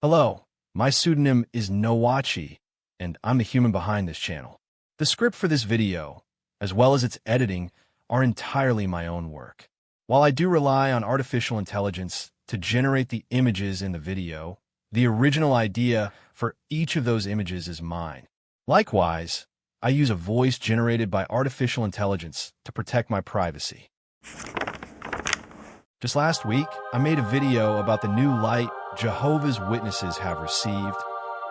Hello, my pseudonym is Nowachi, and I'm the human behind this channel. The script for this video, as well as its editing, are entirely my own work. While I do rely on artificial intelligence to generate the images in the video, the original idea for each of those images is mine. Likewise, I use a voice generated by artificial intelligence to protect my privacy. Just last week, I made a video about the new light Jehovah's Witnesses have received.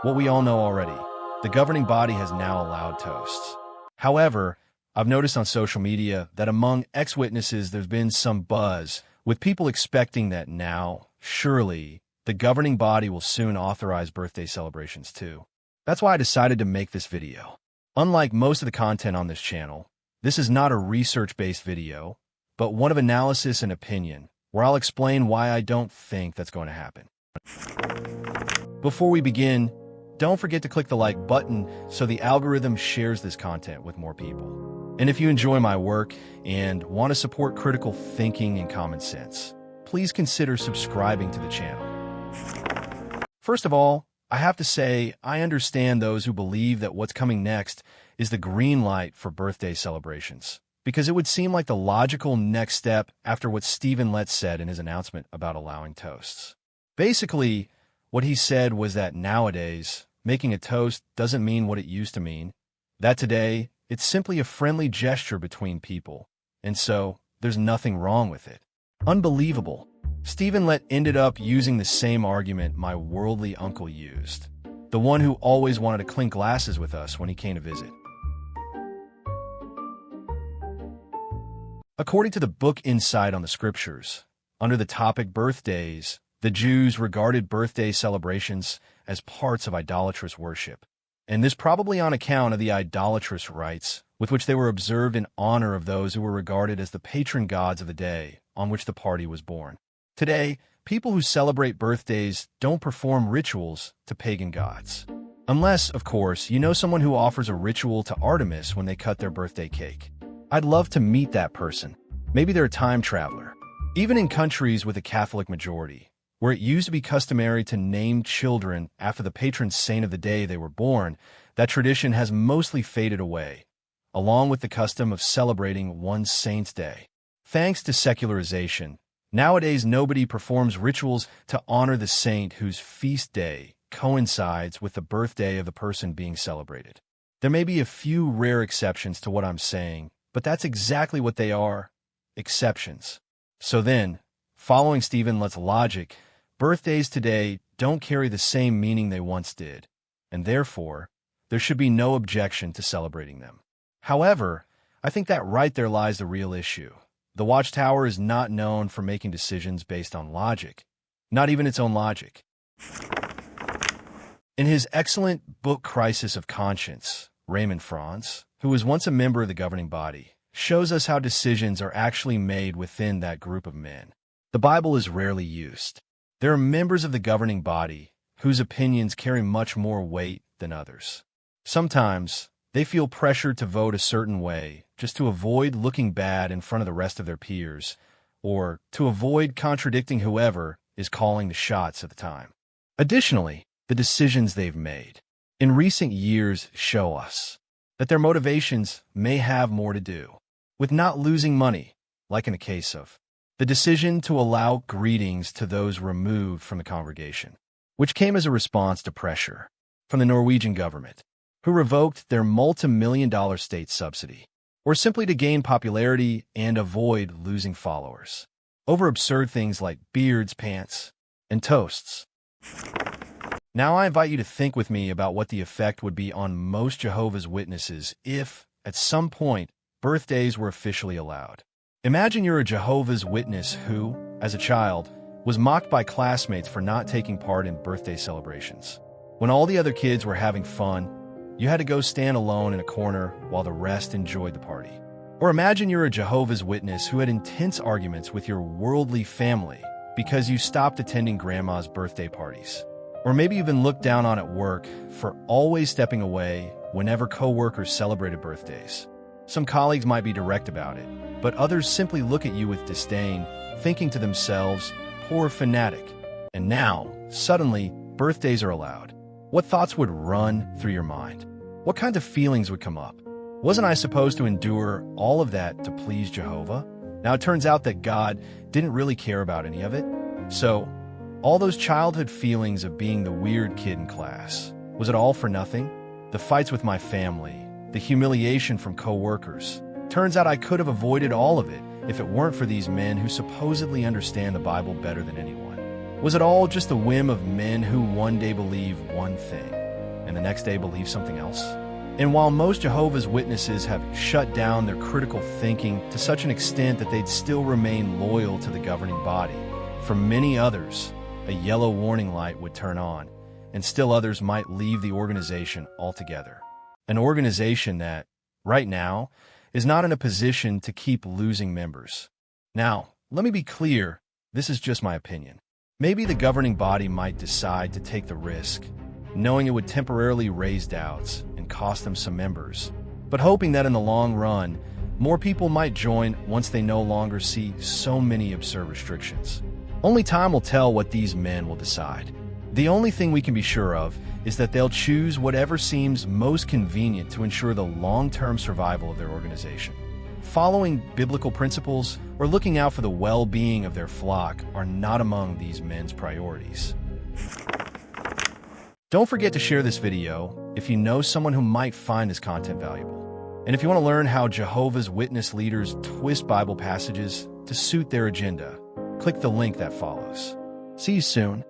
What we all know already, the governing body has now allowed toasts. However, I've noticed on social media that among ex-witnesses there's been some buzz, with people expecting that now, surely, the governing body will soon authorize birthday celebrations too. That's why I decided to make this video. Unlike most of the content on this channel, this is not a research-based video, but one of analysis and opinion, where I'll explain why I don't think that's going to happen. Before we begin, don't forget to click the like button so the algorithm shares this content with more people. And if you enjoy my work and want to support critical thinking and common sense, please consider subscribing to the channel. First of all, I have to say I understand those who believe that what's coming next is the green light for birthday celebrations, because it would seem like the logical next step after what Stephen Letts said in his announcement about allowing toasts. Basically, what he said was that nowadays, making a toast doesn't mean what it used to mean, that today, it's simply a friendly gesture between people, and so there's nothing wrong with it. Unbelievable. Stephen Lett ended up using the same argument my worldly uncle used, the one who always wanted to clink glasses with us when he came to visit. According to the book Insight on the Scriptures, under the topic birthdays, the Jews regarded birthday celebrations as parts of idolatrous worship, and this probably on account of the idolatrous rites with which they were observed in honor of those who were regarded as the patron gods of the day on which the party was born. Today, people who celebrate birthdays don't perform rituals to pagan gods. Unless, of course, you know someone who offers a ritual to Artemis when they cut their birthday cake. I'd love to meet that person. Maybe they're a time traveler. Even in countries with a Catholic majority, where it used to be customary to name children after the patron saint of the day they were born, that tradition has mostly faded away, along with the custom of celebrating one's saint's day. Thanks to secularization, nowadays nobody performs rituals to honor the saint whose feast day coincides with the birthday of the person being celebrated. There may be a few rare exceptions to what I'm saying, but that's exactly what they are, exceptions. So then, following Stephen Lett's logic, birthdays today don't carry the same meaning they once did, and therefore, there should be no objection to celebrating them. However, I think that right there lies the real issue. The Watchtower is not known for making decisions based on logic, not even its own logic. In his excellent book Crisis of Conscience, Raymond Franz, who was once a member of the governing body, shows us how decisions are actually made within that group of men. The Bible is rarely used. There are members of the governing body whose opinions carry much more weight than others. Sometimes, they feel pressured to vote a certain way just to avoid looking bad in front of the rest of their peers, or to avoid contradicting whoever is calling the shots at the time. Additionally, the decisions they've made in recent years show us that their motivations may have more to do with not losing money, like in the case of the decision to allow greetings to those removed from the congregation, which came as a response to pressure from the Norwegian government, who revoked their multi-million-dollar state subsidy, or simply to gain popularity and avoid losing followers, over absurd things like beards, pants, and toasts. Now I invite you to think with me about what the effect would be on most Jehovah's Witnesses if, at some point, birthdays were officially allowed. Imagine you're a Jehovah's Witness who, as a child, was mocked by classmates for not taking part in birthday celebrations. When all the other kids were having fun, you had to go stand alone in a corner while the rest enjoyed the party. Or imagine you're a Jehovah's Witness who had intense arguments with your worldly family because you stopped attending grandma's birthday parties. Or maybe you've been looked down on at work for always stepping away whenever coworkers celebrated birthdays. Some colleagues might be direct about it, but others simply look at you with disdain, thinking to themselves, "Poor fanatic." And now, suddenly, birthdays are allowed, what thoughts would run through your mind? What kind of feelings would come up? Wasn't I supposed to endure all of that to please Jehovah? Now, it turns out that God didn't really care about any of it. So, all those childhood feelings of being the weird kid in class, was it all for nothing? The fights with my family, the humiliation from co-workers. Turns out I could have avoided all of it if it weren't for these men who supposedly understand the Bible better than anyone. Was it all just the whim of men who one day believe one thing and the next day believe something else? And while most Jehovah's Witnesses have shut down their critical thinking to such an extent that they'd still remain loyal to the governing body, for many others, a yellow warning light would turn on, and still others might leave the organization altogether. An organization that, right now, is not in a position to keep losing members. Now, let me be clear, this is just my opinion. Maybe the governing body might decide to take the risk, knowing it would temporarily raise doubts and cost them some members, but hoping that in the long run, more people might join once they no longer see so many absurd restrictions. Only time will tell what these men will decide. The only thing we can be sure of is that they'll choose whatever seems most convenient to ensure the long-term survival of their organization. Following biblical principles or looking out for the well-being of their flock are not among these men's priorities. Don't forget to share this video if you know someone who might find this content valuable. And if you want to learn how Jehovah's Witness leaders twist Bible passages to suit their agenda, click the link that follows. See you soon.